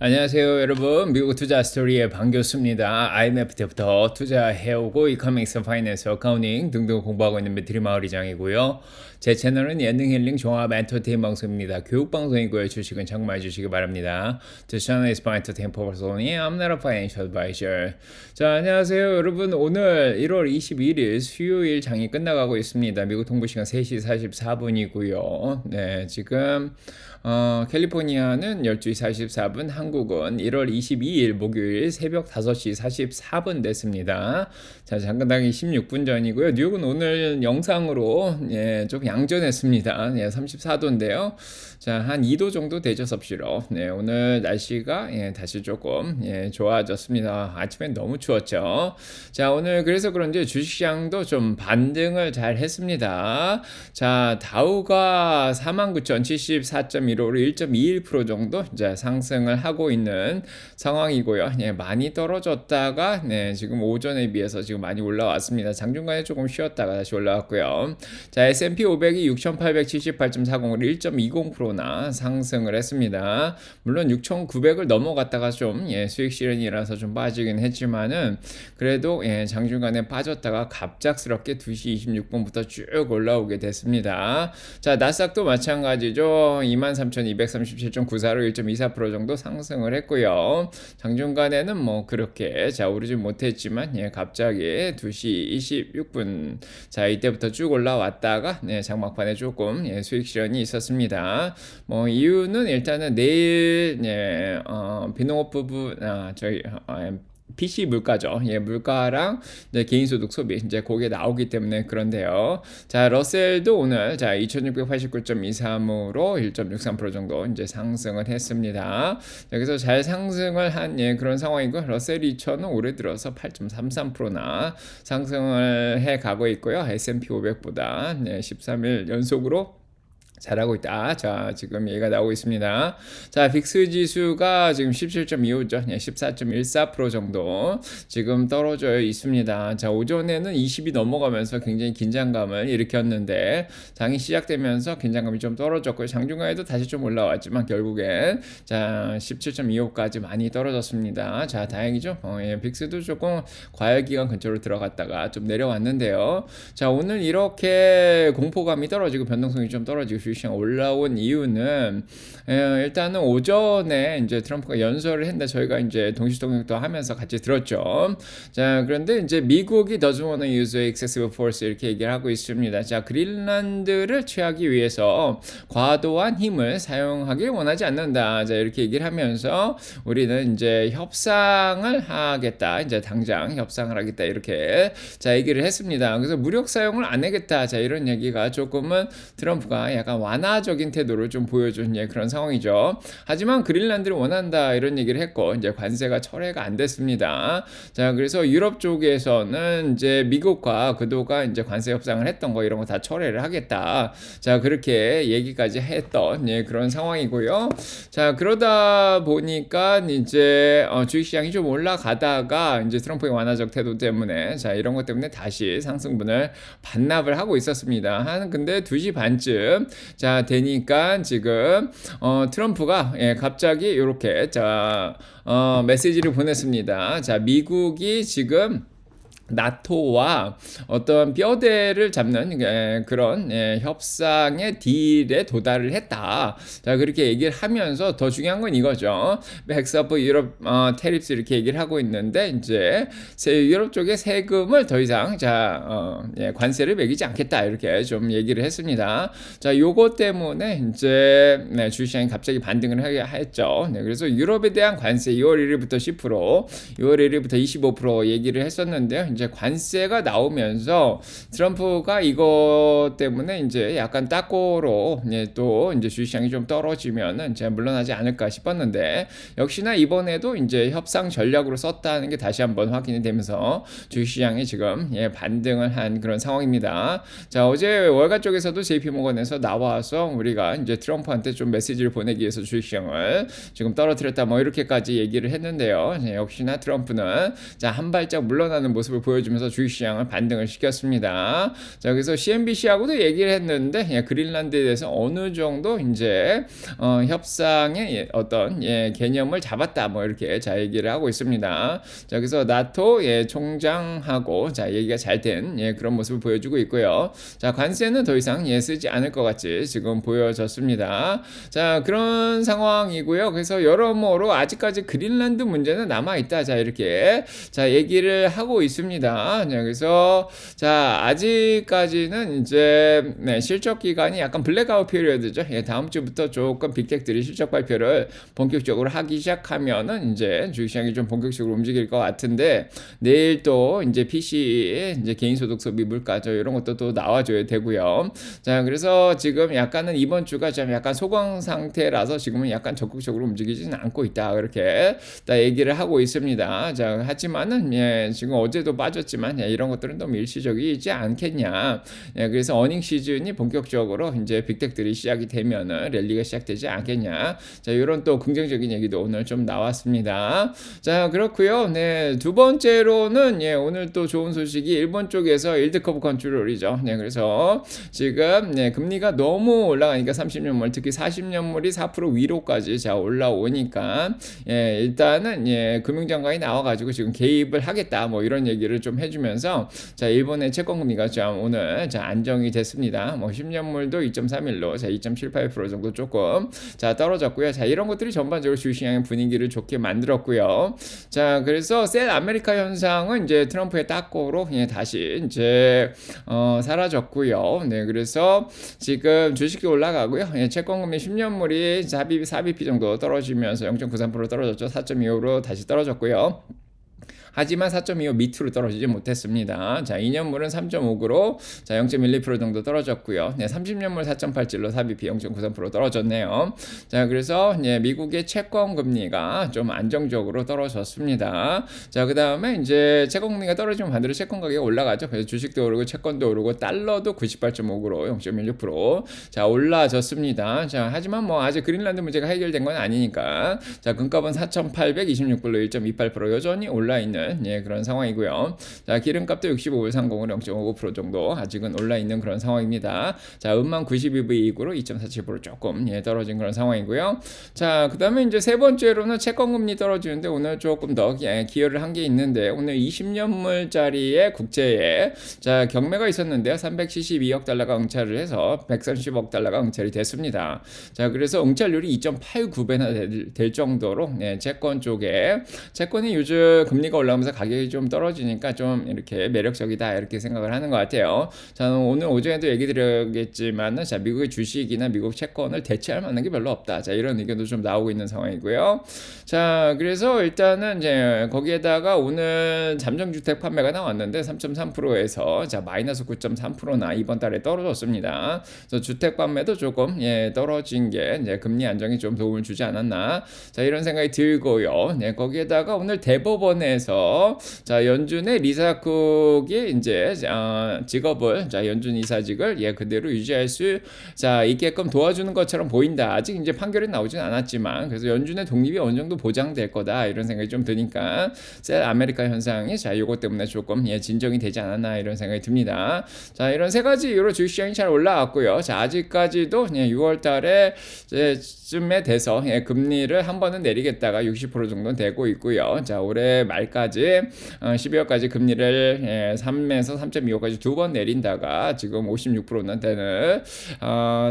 안녕하세요 여러분, 미국 투자 스토리의 반교수입니다. IMF 때부터 투자해오고 이코노믹스, 파이낸스, 어카운팅 등등 공부하고 있는 배트리 마을이장이고요. 제 채널은 예능 힐링 종합 엔터테인 방송입니다. 교육 방송이고요. 주식은 참고해 주시기 바랍니다. This channel is for entertainment purposes only. I'm not a financial advisor. 자, 안녕하세요 여러분. 오늘 1월 21일 수요일 장이 끝나가고 있습니다. 미국 동부 시간 3시 44분이고요. 네, 지금 캘리포니아는 12시 44분, 한국은 1월 22일 목요일 새벽 5시 44분 됐습니다. 자, 장근당이 16분 전이고요. 뉴욕은 오늘 영상으로 조금 양전했습니다. 34도인데요. 자, 한 2도 정도 되죠, 섭씨로. 네, 오늘 날씨가 다시 조금 좋아졌습니다. 아침엔 너무 추웠죠. 자, 오늘 그래서 그런지 주식시장도 좀 반등을 잘 했습니다. 자, 다우가 49,074.15로 1.21% 정도 이제 상승을 하고 있는 상황이고요. 많이 떨어졌다가 지금 오전에 비해서 지금 많이 올라왔습니다. 장중간에 조금 쉬었다가 다시 올라왔고요. 자, S&P 500이 6,878.40으로 1.20%나 상승을 했습니다. 물론 6,900을 넘어갔다가 좀 수익 실현이라서 좀 빠지긴 했지만은 그래도 장중간에 빠졌다가 갑작스럽게 2시 26분부터 쭉 올라오게 됐습니다. 자, 나스닥도 마찬가지죠. 23,237.94로 1.24% 정도 상승을 했고요. 장중간에는 뭐 그렇게 오르진 못했지만 갑자기 2시 26분 자, 이때부터 쭉 올라왔다가 장막판에 조금 수익 실현이 있었습니다. 뭐 이유는 일단은 내일 비농업 부분 저희 PC 물가죠. 물가랑 개인소득 소비 이제 그게 나오기 때문에 그런데요. 자, 러셀도 오늘 2,689.23으로 1.63% 정도 이제 상승을 했습니다. 자, 그래서 잘 상승을 한 그런 상황이고 러셀 2000은 올해 들어서 8.33%나 상승을 해 가고 있고요. S&P 500보다 13일 연속으로 잘하고 있다. 자, 지금 얘가 나오고 있습니다. 자, 빅스 지수가 지금 17.25죠. 14.14% 정도 지금 떨어져 있습니다. 자, 오전에는 20이 넘어가면서 굉장히 긴장감을 일으켰는데 장이 시작되면서 긴장감이 좀 떨어졌고요. 장중간에도 다시 좀 올라왔지만 결국엔 자, 17.25까지 많이 떨어졌습니다. 자, 다행이죠. 빅스도 조금 과열기간 근처로 들어갔다가 좀 내려왔는데요. 자, 오늘 이렇게 공포감이 떨어지고 변동성이 좀 떨어지고 주식시장 올라온 이유는 일단은 오전에 이제 트럼프가 연설을 했는데 저희가 이제 동시통역도 하면서 같이 들었죠. 자, 그런데 이제 미국이 doesn't want to use excessive force 이렇게 얘기를 하고 있습니다. 자, 그린란드를 취하기 위해서 과도한 힘을 사용하길 원하지 않는다. 자, 이렇게 얘기를 하면서 우리는 이제 협상을 하겠다. 이제 당장 협상을 하겠다. 이렇게 자, 얘기를 했습니다. 그래서 무력 사용을 안 하겠다. 자, 이런 얘기가 조금은 트럼프가 약간 완화적인 태도를 좀 보여준 그런 상황이죠. 하지만 그린란드를 원한다 이런 얘기를 했고 이제 관세가 철회가 안 됐습니다. 자, 그래서 유럽 쪽에서는 이제 미국과 그도가 이제 관세 협상을 했던 거 이런 거 다 철회를 하겠다. 자, 그렇게 얘기까지 했던 그런 상황이고요. 자, 그러다 보니까 이제 주식시장이 좀 올라가다가 이제 트럼프의 완화적 태도 때문에 자, 이런 것 때문에 다시 상승분을 반납을 하고 있었습니다. 근데 2시 반쯤 자, 되니까 지금 트럼프가 갑자기 이렇게 메시지를 보냈습니다. 자, 미국이 지금 나토와 어떤 뼈대를 잡는 그런 협상의 딜에 도달을 했다. 자, 그렇게 얘기를 하면서 더 중요한 건 이거죠. 백스어프 유럽 테리프스 이렇게 얘기를 하고 있는데 이제 유럽 쪽에 세금을 더 이상 관세를 매기지 않겠다 이렇게 좀 얘기를 했습니다. 자, 요거 때문에 이제 주식시장이 갑자기 반등을 하게 했죠. 그래서 유럽에 대한 관세 2월 1일부터 10%, 6월 1일부터 25% 얘기를 했었는데요. 이제 관세가 나오면서 트럼프가 이거 때문에 이제 약간 따꼬로 또 이제 주식시장이 좀 떨어지면은 이제 물러나지 않을까 싶었는데 역시나 이번에도 이제 협상 전략으로 썼다는 게 다시 한번 확인이 되면서 주식시장이 지금 반등을 한 그런 상황입니다. 자, 어제 월가 쪽에서도 JP모건에서 나와서 우리가 이제 트럼프한테 좀 메시지를 보내기 위해서 주식시장을 지금 떨어뜨렸다 뭐 이렇게까지 얘기를 했는데요. 역시나 트럼프는 자, 한 발짝 물러나는 모습을 보여주면서 주식시장을 반등을 시켰습니다. 자, 그래서 CNBC하고도 얘기를 했는데 그린란드에 대해서 어느 정도 이제 협상의 어떤 개념을 잡았다 뭐 이렇게 자 얘기를 하고 있습니다. 자, 그래서 나토 총장하고 자 얘기가 잘 된 그런 모습을 보여주고 있고요. 자, 관세는 더 이상 쓰지 않을 것 같이 지금 보여졌습니다. 자, 그런 상황이고요. 그래서 여러모로 아직까지 그린란드 문제는 남아 있다. 자, 이렇게 자 얘기를 하고 있습니다. 자, 그래서 자 아직까지는 이제 실적 기간이 약간 블랙아웃 피리어드죠. 다음 주부터 조금 빅텍들이 실적 발표를 본격적으로 하기 시작하면은 이제 주식시장이 좀 본격적으로 움직일 것 같은데, 내일 또 이제 PCE 이제 개인소득 소비 물가죠. 이런 것도 또 나와줘야 되고요. 자, 그래서 지금 약간은 이번 주가 좀 약간 소강 상태라서 지금은 약간 적극적으로 움직이지는 않고 있다. 그렇게 다 얘기를 하고 있습니다. 자, 하지만은 지금 어제도 빠졌지만 이런 것들은 너무 일시적이지 않겠냐. 그래서 어닝 시즌이 본격적으로 이제 빅텍들이 시작이 되면은 랠리가 시작되지 않겠냐. 자, 이런 또 긍정적인 얘기도 오늘 좀 나왔습니다. 자, 그렇고요. 네, 두 번째로는 오늘 또 좋은 소식이 일본 쪽에서 일드 커브 컨트롤이죠. 그래서 지금 금리가 너무 올라가니까 30년물 특히 40년물이 4% 위로까지 자 올라오니까 일단은 금융장관이 나와가지고 지금 개입을 하겠다 뭐 이런 얘기를 좀 해주면서 자 일본의 채권 금리가 좀 오늘 자 안정이 됐습니다. 뭐 10년물도 2.31로 자 2.78% 정도 조금 자 떨어졌고요. 자 이런 것들이 전반적으로 주식시장의 분위기를 좋게 만들었고요. 자, 그래서 셀 아메리카 현상은 이제 트럼프의 따꼬로 다시 이제 사라졌고요. 네, 그래서 지금 주식이 올라가고요. 채권금리 10년물이 4bp 정도 떨어지면서 0.93% 떨어졌죠. 4.25로 다시 떨어졌고요. 하지만 4.25 밑으로 떨어지지 못했습니다. 자, 2년물은 3.5로 자 0.12% 정도 떨어졌고요. 30년물 4.87로 4bp 0.93% 떨어졌네요. 자, 그래서 미국의 채권 금리가 좀 안정적으로 떨어졌습니다. 자, 그다음에 이제 채권 금리가 떨어지면 반대로 채권 가격이 올라가죠. 그래서 주식도 오르고 채권도 오르고 달러도 98.5로 0.16% 자 올라졌습니다. 자, 하지만 뭐 아직 그린란드 문제가 해결된 건 아니니까 자 금값은 4,826불로 1.28% 여전히 올라 있는 그런 상황이고요. 자, 기름값도 65불 30으로 0.55% 정도 아직은 올라 있는 그런 상황입니다. 자, 음만 92불이익으로 2.47% 조금 떨어진 그런 상황이고요. 자, 그다음에 이제 세 번째로는 채권금리 떨어지는데 오늘 조금 더 기여를 한 게 있는데, 오늘 20년물짜리의 국채에 자 경매가 있었는데요. 372억 달러가 응찰을 해서 130억 달러가 응찰이 됐습니다. 자, 그래서 응찰률이 2.89배나 될 정도로 채권 쪽에 채권이 요즘 금리가 올라오면서 가격이 좀 떨어지니까 좀 이렇게 매력적이다 이렇게 생각을 하는 것 같아요. 자, 오늘 오전에도 얘기 드렸겠지만은 자 미국의 주식이나 미국 채권을 대체할 만한 게 별로 없다. 자, 이런 의견도 좀 나오고 있는 상황이고요. 자, 그래서 일단은 이제 거기에다가 오늘 잠정주택 판매가 나왔는데 3.3%에서 자 마이너스 9.3%나 이번 달에 떨어졌습니다. 그래서 주택 판매도 조금 떨어진 게 이제 금리 안정이 좀 도움을 주지 않았나. 자, 이런 생각이 들고요. 거기에다가 오늘 대법원에서 자 연준의 리사쿡이 이제 직업을 자 연준 이사직을 그대로 유지할 수 자 있게끔 도와주는 것처럼 보인다. 아직 이제 판결이 나오진 않았지만 그래서 연준의 독립이 어느 정도 보장될 거다 이런 생각이 좀 드니까 셀 아메리카 현상이 자 요것 때문에 조금 진정이 되지 않았나 이런 생각이 듭니다. 자, 이런 세 가지 이유로 주식시장이 잘 올라왔고요. 자, 아직까지도 6월 달에 쯤에 돼서 금리를 한 번은 내리겠다가 60% 정도는 되고 있고요. 자, 올해 말까지 12월까지 금리를 3에서 3.25까지 두 번 내린다가 지금 56%는 되는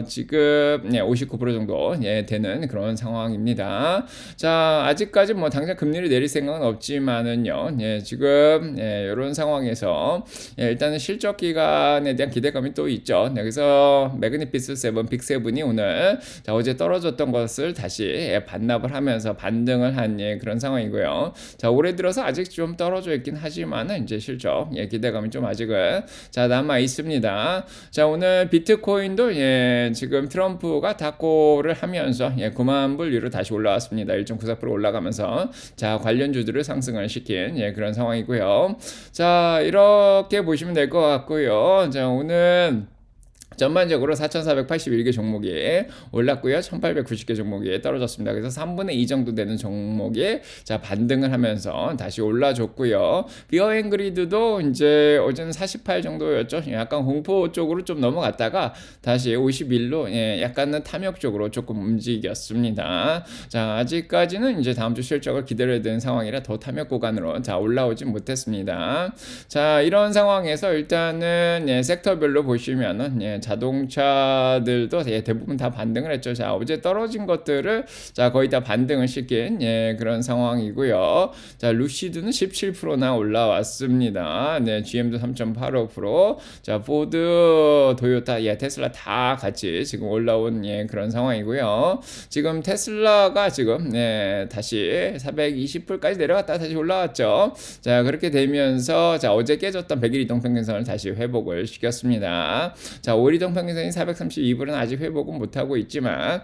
지금 59% 정도 되는 그런 상황입니다. 자, 아직까지 뭐 당장 금리를 내릴 생각은 없지만은요. 지금 이런 상황에서 일단은 실적 기간에 대한 기대감이 또 있죠. 그래서 매그니피스 7, 빅7이 오늘 자 어제 떨어졌던 것을 다시 반납을 하면서 반등을 한 그런 상황이고요. 자, 올해 들어서 아직 좀 떨어져 있긴 하지만은 이제 실적 기대감이 좀 아직은 자 남아 있습니다. 자, 오늘 비트코인도 지금 트럼프가 닥고를 하면서 9만 불 위로 다시 올라왔습니다. 1.94% 올라가면서 자 관련주들을 상승을 시킨 그런 상황이고요. 자, 이렇게 보시면 될 것 같고요. 자, 오늘 전반적으로 4,481개 종목이 올랐고요. 1,890개 종목이 떨어졌습니다. 그래서 3분의 2 정도 되는 종목이 자 반등을 하면서 다시 올라줬고요. 비어 앵그리드도 이제 어제는 48 정도였죠. 약간 공포 쪽으로 좀 넘어갔다가 다시 51로 약간은 탐욕 쪽으로 조금 움직였습니다. 자 아직까지는 이제 다음 주 실적을 기다려야 되는 상황이라 더 탐욕 구간으로 자 올라오진 못했습니다. 자 이런 상황에서 일단은 섹터별로 보시면은 자동차들도 대부분 다 반등을 했죠. 자, 어제 떨어진 것들을 자, 거의 다 반등을 시킨 그런 상황이고요. 자, 루시드는 17%나 올라왔습니다. 네, GM도 3.85%. 자, 포드, 도요타, 테슬라 다 같이 지금 올라온 그런 상황이고요. 지금 테슬라가 지금 다시 420불까지 내려갔다 다시 올라왔죠. 자, 그렇게 되면서 자, 어제 깨졌던 100일 이동평균선을 다시 회복을 시켰습니다. 자, 5일 이동평균선이 432불은 아직 회복은 못하고 있지만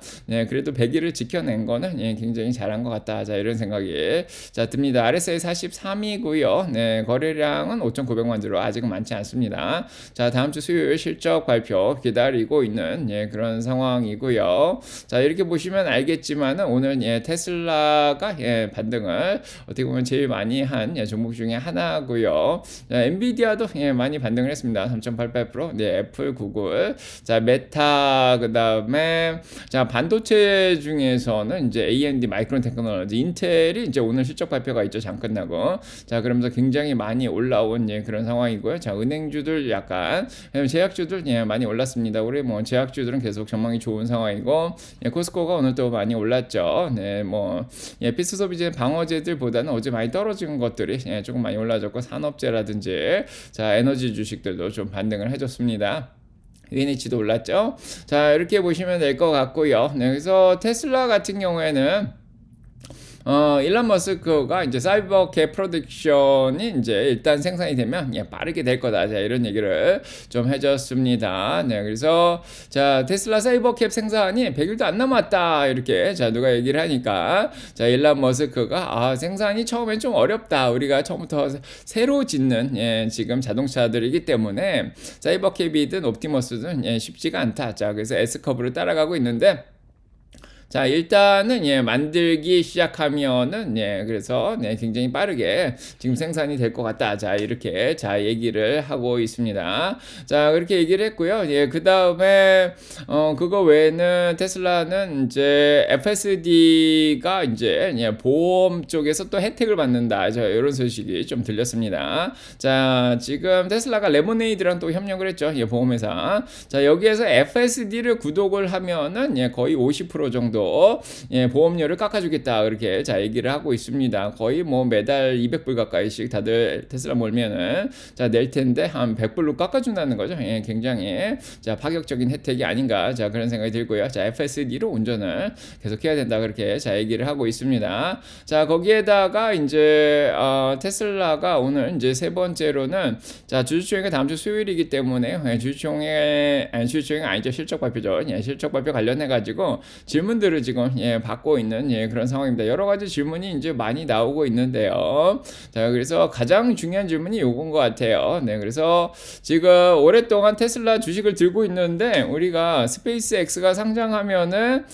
그래도 100일을 지켜낸 거는 굉장히 잘한 것 같다. 자, 이런 생각이 자 듭니다. RSI 43이고요. 거래량은 5,900만 주로 아직은 많지 않습니다. 자, 다음 주 수요일 실적 발표 기다리고 있는 그런 상황이고요. 자, 이렇게 보시면 알겠지만은 오늘 테슬라가 반등을 어떻게 보면 제일 많이 한 종목 중에 하나고요. 자, 엔비디아도 많이 반등을 했습니다. 3.88%. 애플, 구글, 자 메타, 그다음에 자 반도체 중에서는 이제 AMD, 마이크론 테크놀로지, 인텔이 이제 오늘 실적 발표가 있죠. 장 끝나고. 자 그러면서 굉장히 많이 올라온 그런 상황이고요. 자 은행주들 약간 제약주들 많이 올랐습니다. 우리 뭐 제약주들은 계속 전망이 좋은 상황이고 코스코가 오늘 또 많이 올랐죠. 필수 소비재 방어제들보다는 어제 많이 떨어진 것들이 조금 많이 올라졌고 산업재라든지 자 에너지 주식들도 좀 반등을 해줬습니다. UNH도 올랐죠. 자 이렇게 보시면 될 것 같고요. 그래서 테슬라 같은 경우에는 일론 머스크가 이제 사이버캡 프로덕션이 이제 일단 생산이 되면 빠르게 될 거다. 자, 이런 얘기를 좀 해줬습니다. 그래서 자, 테슬라 사이버캡 생산이 100일도 안 남았다. 이렇게 자, 누가 얘기를 하니까 자, 일론 머스크가 생산이 처음엔 좀 어렵다. 우리가 처음부터 새로 짓는 지금 자동차들이기 때문에 사이버캡이든 옵티머스든 쉽지가 않다. 자, 그래서 S커브를 따라가고 있는데 자 일단은 만들기 시작하면은 그래서 굉장히 빠르게 지금 생산이 될 것 같다. 자 이렇게 자 얘기를 하고 있습니다. 자 그렇게 얘기를 했고요. 그 다음에 그거 외에는 테슬라는 이제 FSD가 이제 보험 쪽에서 또 혜택을 받는다. 자 이런 소식이 좀 들렸습니다. 자 지금 테슬라가 레모네이드랑 또 협력을 했죠. 보험회사. 자 여기에서 FSD를 구독을 하면은 거의 50% 정도 보험료를 깎아주겠다 그렇게 자 얘기를 하고 있습니다. 거의 뭐 매달 200불 가까이씩 다들 테슬라 몰면은 자 낼 텐데 한 100불로 깎아준다는 거죠. 굉장히 자 파격적인 혜택이 아닌가 자 그런 생각이 들고요. 자 FSD로 운전을 계속해야 된다 그렇게 자 얘기를 하고 있습니다. 자 거기에다가 이제 테슬라가 오늘 이제 세 번째로는 자 주주총회가 다음 주 수요일이기 때문에 주주총회 아니죠 실적 발표죠. 실적 발표 관련해 가지고 질문들 질문들을 지금 받고 있는 그런 상황입니다. 여러 가지 질문이 이제 많이 나오고 있는데요. 자, 그래서 가장 중요한 질문이 요건 것 같아요. 그래서 지금 오랫동안 테슬라 주식을 들고 있는데 우리가 스페이스X가 상장하면은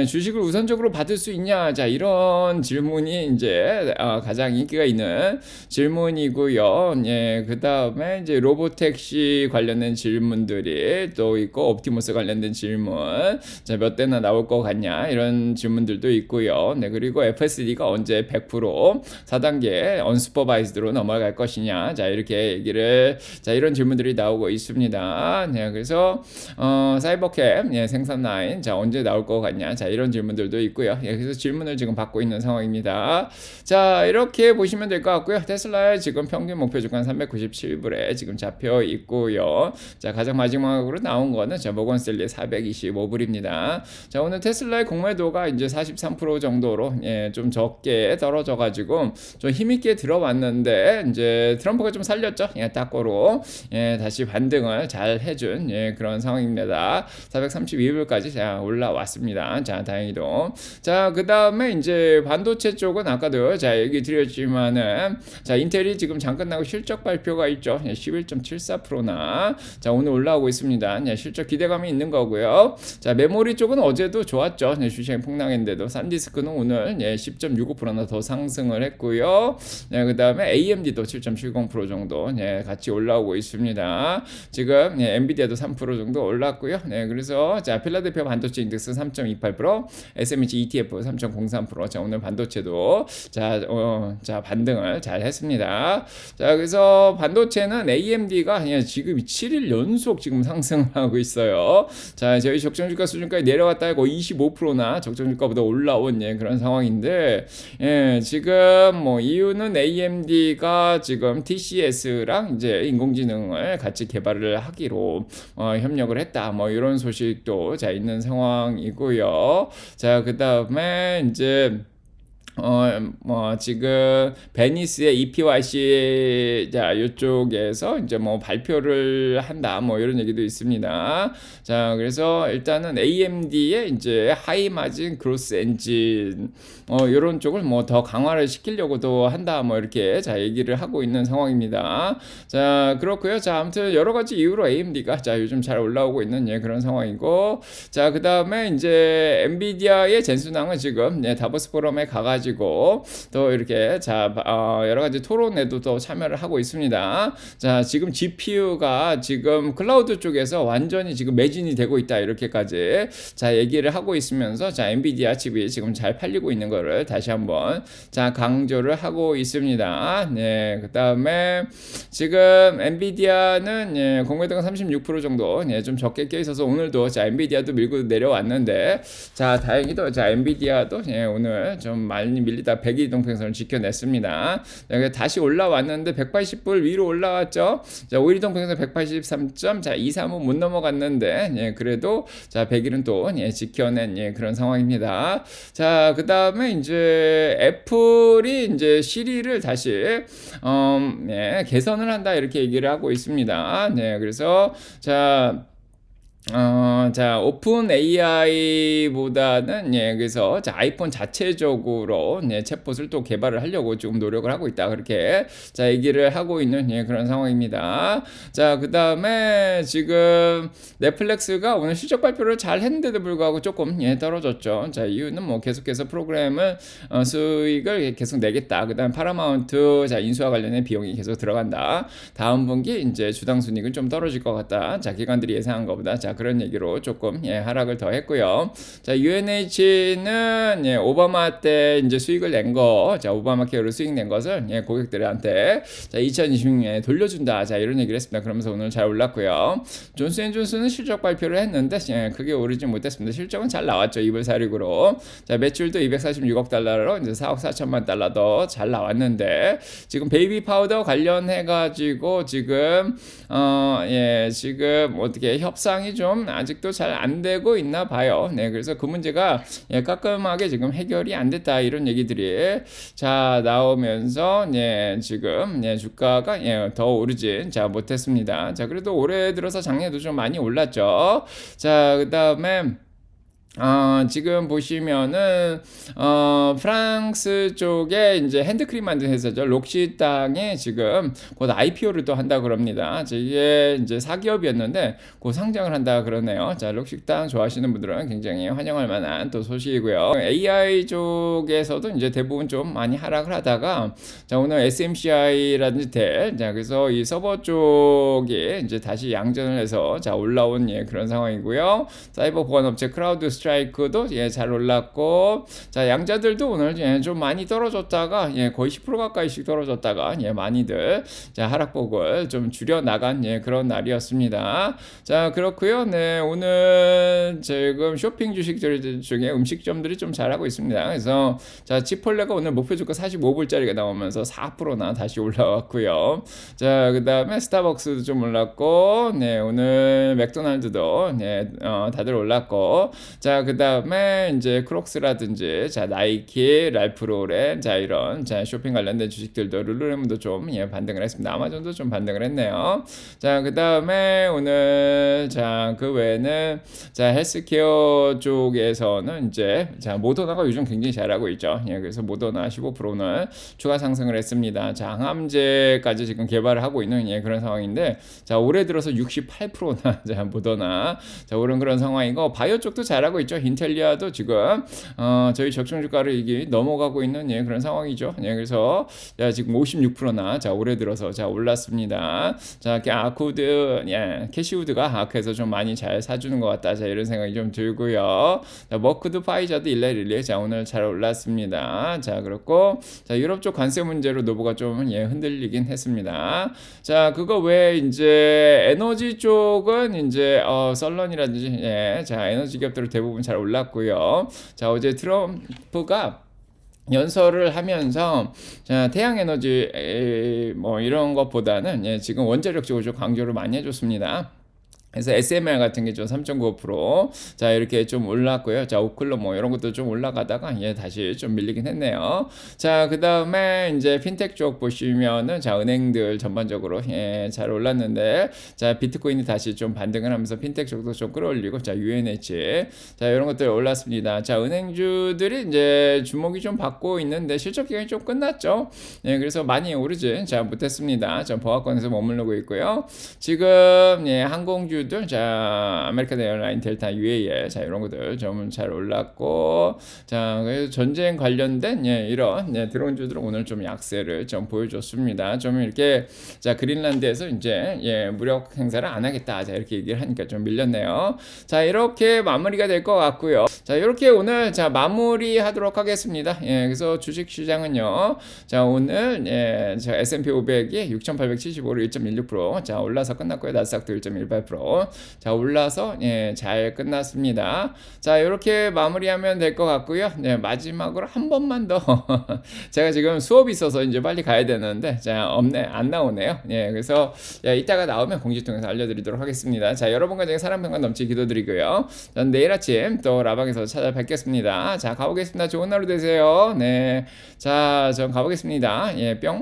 주식을 우선적으로 받을 수 있냐? 자, 이런 질문이 이제 가장 인기가 있는 질문이고요. 그 다음에 이제 로보택시 관련된 질문들이 또 있고 옵티머스 관련된 질문, 자, 몇 대나 나올 것 같냐? 이런 질문들도 있고요. 그리고 FSD가 언제 100% 4단계 언슈퍼바이즈드로 넘어갈 것이냐? 자, 이렇게 얘기를 자, 이런 질문들이 나오고 있습니다. 그래서 사이버캡 생산 라인 자, 언제 나올 것 같냐? 자, 이런 질문들도 있고요. 그래서 질문을 지금 받고 있는 상황입니다. 자, 이렇게 보시면 될 것 같고요. 테슬라의 지금 평균 목표 주가 397불에 지금 잡혀 있고요. 자, 가장 마지막으로 나온 거는 자, 모건스탠리 425불입니다. 자, 오늘 테슬라의 공매도가 이제 43% 정도로 좀 적게 떨어져 가지고 좀 힘있게 들어왔는데 이제 트럼프가 좀 살렸죠. 딱고로 다시 반등을 잘 해준 그런 상황입니다. 432불까지 자 올라왔습니다. 자 다행히도 자 그다음에 이제 반도체 쪽은 아까도 자 얘기 드렸지만은 자 인텔이 지금 잠깐 나고 실적 발표가 있죠. 11.74%나 자 오늘 올라오고 있습니다. 실적 기대감이 있는 거고요. 자 메모리 쪽은 어제도 좋았죠. 주식이 폭락했는데도 산디스크는 오늘 10.65%나 더 상승을 했고요. 그다음에 AMD도 7.70% 정도 같이 올라오고 있습니다. 지금 엔비디아도 3% 정도 올랐고요. 그래서 자 필라델피아 반도체 인덱스 3.28%, SMH ETF 3.03%. 자 오늘 반도체도 자 반등을 잘 했습니다. 자 그래서 반도체는 AMD가 지금 7일 연속 지금 상승하고 있어요. 자 저희 적정주가 수준까지 내려왔다 고 25%나 적정주가보다 올라온 그런 상황인데 지금 뭐 이유는 AMD가 지금 TCS랑 이제 인공지능을 같이 개발을 하기로 협력을 했다. 뭐 이런 소식도 자 있는 상황이고요. 자 그다음에 이제 뭐 지금 베니스의 EPYC 자 이쪽에서 이제 뭐 발표를 한다 뭐 이런 얘기도 있습니다. 자 그래서 일단은 AMD의 이제 하이 마진 그로스 엔진 이런 쪽을 뭐 더 강화를 시키려고도 한다 뭐 이렇게 자 얘기를 하고 있는 상황입니다. 자 그렇고요. 자 아무튼 여러 가지 이유로 AMD가 자 요즘 잘 올라오고 있는 그런 상황이고 자 그다음에 이제 엔비디아의 젠슨왕은 지금 다보스 포럼에 가가지고 또 이렇게 자 여러 가지 토론에도 또 참여를 하고 있습니다. 자 지금 GPU가 지금 클라우드 쪽에서 완전히 지금 매진이 되고 있다 이렇게까지 자 얘기를 하고 있으면서 자 엔비디아 칩이 지금 잘 팔리고 있는 거를 다시 한번 자 강조를 하고 있습니다. 그다음에 지금 엔비디아는 공매도가 36% 정도 좀 적게 껴 있어서 오늘도 자 엔비디아도 밀고 내려왔는데 자 다행히도 자 엔비디아도 오늘 좀 많이 밀리다 100일이동평선을 지켜냈습니다. 다시 올라왔는데 180불 위로 올라왔죠. 자 5일이동평선 183.23은 못 넘어갔는데 그래도 자 100일은 또 지켜낸 그런 상황입니다. 자 그다음에 이제 애플이 이제 시리를 다시 개선을 한다 이렇게 얘기를 하고 있습니다. 그래서 자, 오픈 AI보다는 그래서 자, 아이폰 자체적으로 챗봇을 또 개발을 하려고 지금 노력을 하고 있다. 그렇게 자, 얘기를 하고 있는 그런 상황입니다. 자, 그다음에 지금 넷플릭스가 오늘 실적 발표를 잘 했는데도 불구하고 조금 떨어졌죠. 자, 이유는 뭐 계속해서 프로그램을 수익을 계속 내겠다. 그다음 파라마운트 자, 인수와 관련된 비용이 계속 들어간다. 다음 분기 이제 주당 순이익은 좀 떨어질 것 같다. 자, 기관들이 예상한 것보다 자, 그런 얘기로 조금 하락을 더 했고요. 자, UNH는 오바마 때 이제 수익을 낸 거, 자, 오바마 케어로 수익 낸 것을 고객들한테 자, 2026년에 돌려준다. 자, 이런 얘기를 했습니다. 그러면서 오늘 잘 올랐고요. 존스앤존슨은 실적 발표를 했는데 크게 오르지 못했습니다. 실적은 잘 나왔죠. 2불 4릭으로. 자, 매출도 246억 달러로 이제 4억 4천만 달러 더 잘 나왔는데 지금 베이비 파우더 관련해 가지고 지금 지금 어떻게 협상이 좀 아직도 잘 안 되고 있나 봐요. 그래서 그 문제가 깔끔하게 지금 해결이 안 됐다 이런 얘기들이 자 나오면서 지금 주가가 더 오르진 자 못했습니다. 자 그래도 올해 들어서 작년에도 좀 많이 올랐죠. 자 그다음에 지금 보시면은 프랑스 쪽에 이제 핸드크림 만드는 회사죠. 록시땅에 지금 곧 IPO를 또 한다 그럽니다. 이게 이제 사기업이었는데 곧 상장을 한다 그러네요. 자, 록시땅 좋아하시는 분들은 굉장히 환영할 만한 또 소식이고요. AI 쪽에서도 이제 대부분 좀 많이 하락을 하다가 자, 오늘 SMCI라든지 델, 자, 그래서 이 서버 쪽에 이제 다시 양전을 해서 자, 올라온 그런 상황이고요. 사이버 보안업체 크라우드 스트라이크도 잘 올랐고 자 양자들도 오늘 좀 많이 떨어졌다가 거의 10% 가까이씩 떨어졌다가 많이들 자 하락폭을 좀 줄여 나간 그런 날이었습니다. 자 그렇고요. 오늘 지금 쇼핑 주식들 중에 음식점들이 좀 잘하고 있습니다. 그래서 자 치폴레가 오늘 목표 주가 45불짜리가 나오면서 4%나 다시 올라왔고요. 자 그다음에 스타벅스도 좀 올랐고 오늘 맥도날드도 다들 올랐고 자 자, 그다음에 이제 크록스라든지 자, 나이키, 랄프 로렌 자, 이런 자, 쇼핑 관련된 주식들도 룰루레몬도 좀 예, 반등을 했습니다. 아마존도 좀 반등을 했네요. 자, 그다음에 오늘 자, 그 외에는 자, 헬스케어 쪽에서는 이제 자, 모더나가 요즘 굉장히 잘하고 있죠. 예, 그래서 모더나 15%는 추가 상승을 했습니다. 자, 항암제까지 지금 개발을 하고 있는 예, 그런 상황인데 자, 올해 들어서 68%나 자, 모더나 자, 오른 그런 상황이고 바이오 쪽도 잘하고 있죠. 인텔리아도 지금 저희 적정 주가를 이게 넘어가고 있는 예, 그런 상황이죠. 예, 그래서 자, 지금 56%나 자, 올해 들어서 자, 올랐습니다. 자, 아쿠드 예, 캐시우드가 아크에서 좀 많이 잘 사주는 것 같다. 자, 이런 생각이 좀 들고요. 자, 머크드 파이저도 일레릴리 자, 오늘 잘 올랐습니다. 자, 그렇고 자, 유럽 쪽 관세 문제로 노브가 좀 예, 흔들리긴 했습니다. 자, 그거 외에 이제 에너지 쪽은 이제 썰런이라든지 예, 자, 에너지 기업들 대부분 잘 올랐고요. 자, 어제 트럼프가 연설을 하면서 자, 태양 에너지 뭐 이런 것보다는 예, 지금 원자력 쪽을 좀 강조를 많이 해줬습니다. 그래서 SMR 같은 게 좀 3.95% 자, 이렇게 좀 올랐고요. 자, 오클로 뭐 이런 것도 좀 올라가다가 예, 다시 좀 밀리긴 했네요. 자, 그다음에 이제 핀텍 쪽 보시면은 자, 은행들 전반적으로 예, 잘 올랐는데 자, 비트코인이 다시 좀 반등을 하면서 핀텍 쪽도 좀 끌어올리고 자, UNH 자, 이런 것들 올랐습니다. 자, 은행주들이 이제 주목이 좀 받고 있는데 실적 기간이 좀 끝났죠. 예, 그래서 많이 오르지 자, 못했습니다. 자, 보합권에서 머무르고 있고요. 지금 예, 항공주 자, 아메리칸 에어라인, 델타, UAE 자, 이런 것들 좀 잘 올랐고 자, 그래서 전쟁 관련된 예, 이런 예, 드론주들은 오늘 좀 약세를 좀 보여줬습니다. 좀 이렇게 자, 그린란드에서 이제 예, 무력 행사를 안 하겠다 자, 이렇게 얘기를 하니까 좀 밀렸네요. 자, 이렇게 마무리가 될 것 같고요. 자, 이렇게 오늘 자, 마무리하도록 하겠습니다. 예, 그래서 주식 시장은요. 자, 오늘 예, 자, S&P 500이 6,875로 1.16% 자, 올라서 끝났고요. 나스닥도 1.18% 자, 올라서 예, 잘 끝났습니다. 자, 이렇게 마무리하면 될 것 같고요. 네, 마지막으로 한 번만 더 제가 지금 수업이 있어서 이제 빨리 가야 되는데 자, 없네, 안 나오네요. 예, 그래서 야, 이따가 나오면 공지 통해서 알려드리도록 하겠습니다. 자, 여러분과 제가 사랑 평강 넘치게 기도드리고요. 전 내일 아침 또 라방에서 찾아뵙겠습니다. 자, 가보겠습니다. 좋은 하루 되세요. 네, 자, 전 가보겠습니다. 예, 뿅.